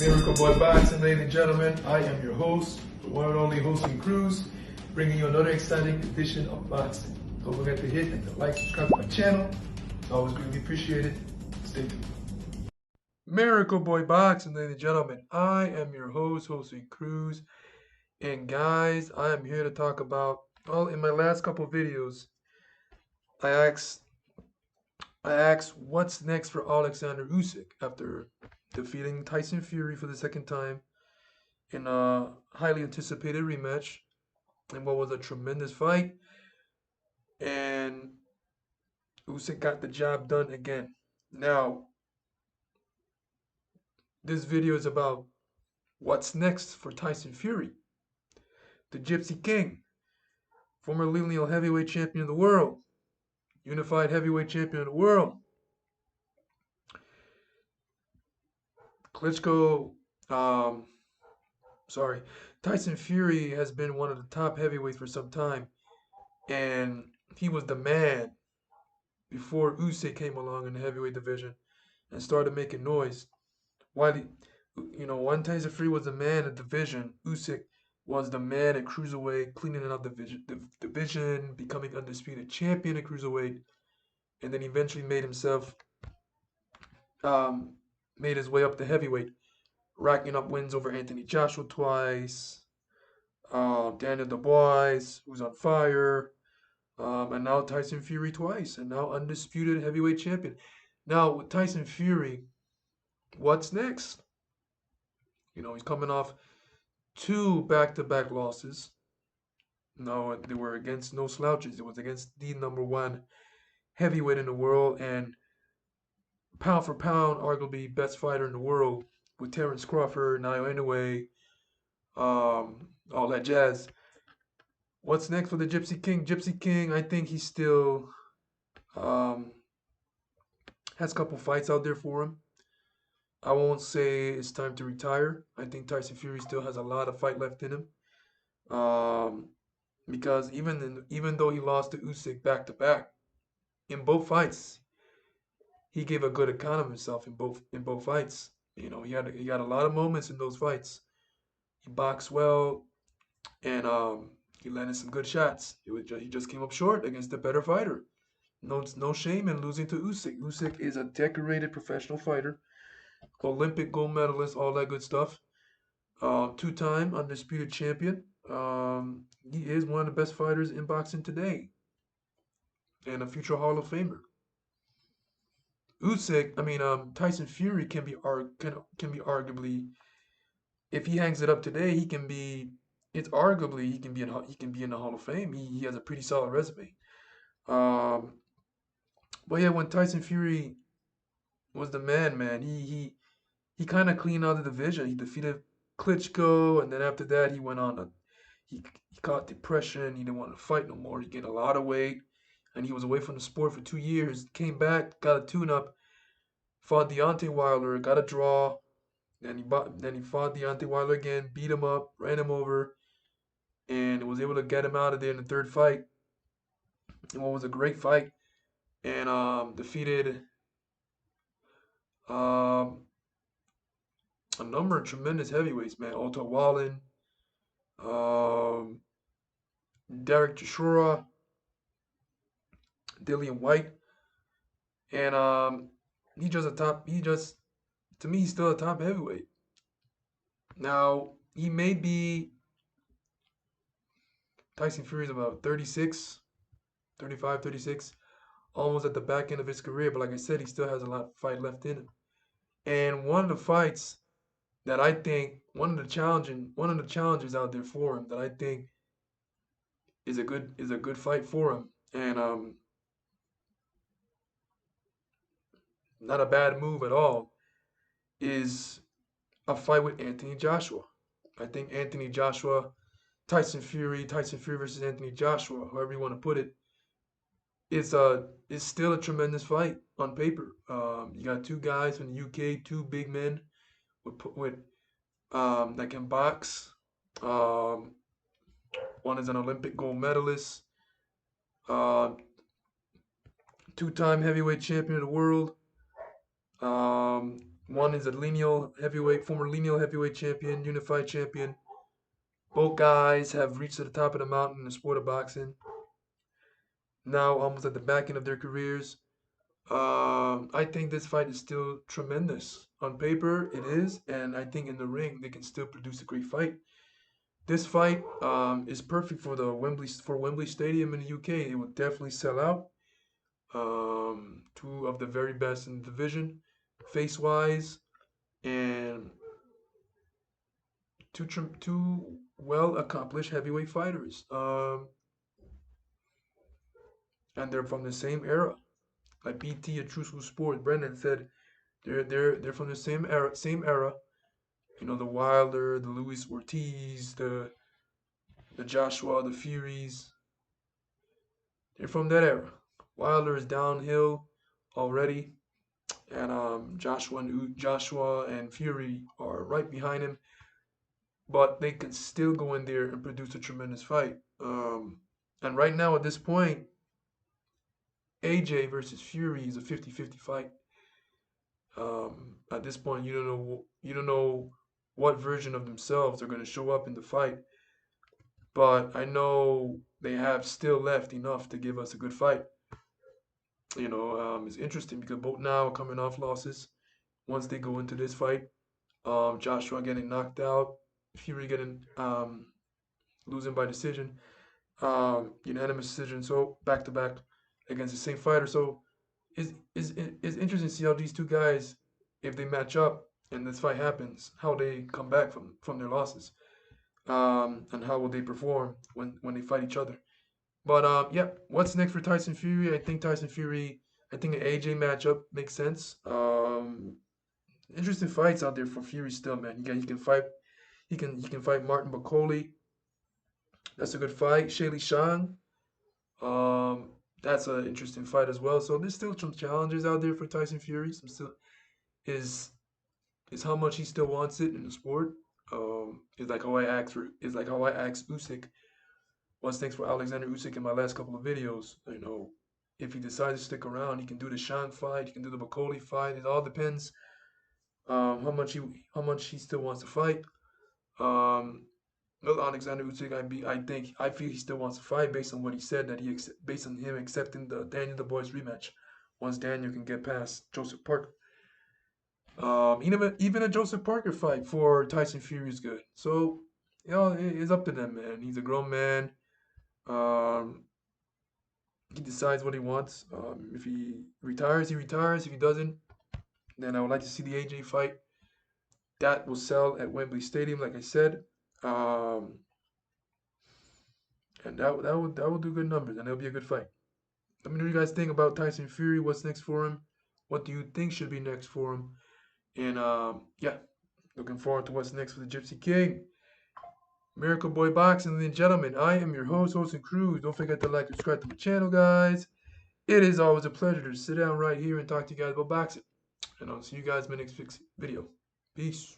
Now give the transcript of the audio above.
Miracle Boy Boxing, ladies and gentlemen. I am your host, the one and only Hosting Cruz, bringing you another exciting edition of boxing. Don't forget to hit and like, subscribe to my channel. It's always greatly appreciated. Stay tuned. Miracle Boy Boxing, ladies and gentlemen. I am your host, Hosting Cruz. And guys, I am here to talk about, well, in my last couple of videos, I asked what's next for Alexander Usyk after defeating Tyson Fury for the second time in a highly anticipated rematch in what was a tremendous fight. And Usyk got the job done again. Now, this video is about what's next for Tyson Fury, the Gypsy King, former lineal heavyweight champion of the world, unified heavyweight champion of the world. Klitschko, um, sorry, Tyson Fury has been one of the top heavyweights for some time, and he was the man before Usyk came along in the heavyweight division and started making noise. While one Tyson Fury was the man at division, Usyk was the man at cruiserweight, cleaning up the division, becoming undisputed champion at cruiserweight, and then eventually um, made his way up to heavyweight, racking up wins over Anthony Joshua twice, Daniel Dubois, who's on fire, and now Tyson Fury twice, and now undisputed heavyweight champion. Now with Tyson Fury, what's next? He's coming off two back-to-back losses. No, they were against no slouches. It was against the number one heavyweight in the world and pound for pound, arguably best fighter in the world with Terrence Crawford, Naoya Inoue, all that jazz. What's next for the Gypsy King? Gypsy King, I think he still has a couple fights out there for him. I won't say it's time to retire. I think Tyson Fury still has a lot of fight left in him. Because even though he lost to Usyk back to back, in both fights, he gave a good account of himself in both fights. He had a lot of moments in those fights. He boxed well, and he landed some good shots. He just came up short against a better fighter. No shame in losing to Usyk. Usyk is a decorated professional fighter, Olympic gold medalist, all that good stuff. Two-time undisputed champion. He is one of the best fighters in boxing today, and a future Hall of Famer. Tyson Fury can be arguably, if he hangs it up today, he can be. It's arguably he can be in the Hall of Fame. He has a pretty solid resume. Um, but yeah, when Tyson Fury was the man, he kind of cleaned out the division. He defeated Klitschko, and then after that, he caught depression. He didn't want to fight no more. He gained a lot of weight, and he was away from the sport for 2 years. Came back, got a tune-up, fought Deontay Wilder, got a draw. Then he fought Deontay Wilder again, beat him up, ran him over, and was able to get him out of there in the third fight. And what was a great fight, and defeated um, a number of tremendous heavyweights, man. Otto Wallin, um, Derek Chisora, Dillian White, and to me, he's still a top heavyweight. Now, he may be, Tyson Fury's about 36, 35, 36, almost at the back end of his career, but like I said, he still has a lot of fight left in him. And one of the fights that I think, one of the challenges out there for him that I think is a good fight for him, and not a bad move at all, is a fight with Anthony Joshua. I think Tyson Fury versus Anthony Joshua, however you want to put it, is still a tremendous fight on paper. You got two guys from the UK, two big men with that can box. One is an Olympic gold medalist, uh, two-time heavyweight champion of the world. One is a lineal heavyweight, former lineal heavyweight champion, unified champion. Both guys have reached to the top of the mountain in the sport of boxing. Now, almost at the back end of their careers. I think this fight is still tremendous. On paper, it is, and I think in the ring they can still produce a great fight. This fight is perfect for the Wembley Stadium in the UK. It will definitely sell out. Two of the very best in the division, face wise, and two well accomplished heavyweight fighters. And they're from the same era. Like BT at True School Sports, Brendan said they're from the same era. You know, the Wilder, the Luis Ortiz, the Joshua, the Furies. They're from that era. Wilder is downhill already, and Joshua and Fury are right behind him. But they can still go in there and produce a tremendous fight. And right now, at this point, AJ versus Fury is a 50-50 fight. At this point, you don't know what version of themselves are going to show up in the fight, but I know they have still left enough to give us a good fight. It's interesting because both now are coming off losses. Once they go into this fight, Joshua getting knocked out, Fury getting losing by decision, unanimous decision. So back to back against the same fighter. So it's interesting to see how these two guys, if they match up and this fight happens, how they come back from their losses, and how will they perform when they fight each other. But yeah, what's next for Tyson Fury? I think an AJ matchup makes sense. Interesting fights out there for Fury still, man. He can fight. He can fight Martin Bakoli. That's a good fight. Shaylee Shang. Um, that's an interesting fight as well. So there's still some challenges out there for Tyson Fury. Some still is is how much he still wants it in the sport. Is like how I asked Usyk. What's next for Alexander Usyk in my last couple of videos? If he decides to stick around, he can do the Shang fight. He can do the Bakoli fight. It all depends how much he still wants to fight. Um, well, Alexander Usyk, I feel he still wants to fight based on what he said based on him accepting the Daniel the Boys rematch. Once Daniel can get past Joseph Parker, even a Joseph Parker fight for Tyson Fury is good. So it's up to them, man. He's a grown man. Um, he decides what he wants. If he retires, he retires. If he doesn't, then I would like to see the AJ fight. That will sell at Wembley Stadium, like I said. Um, and that will do good numbers, and it'll be a good fight. Let me know what you guys think about Tyson Fury. What's next for him? What do you think should be next for him? And yeah, looking forward to what's next for the Gypsy King. Miracle Boy Boxing, ladies and gentlemen. I am your host and Cruz. Don't forget to like and subscribe to my channel, guys. It is always a pleasure to sit down right here and talk to you guys about boxing. And I'll see you guys in my next video. Peace.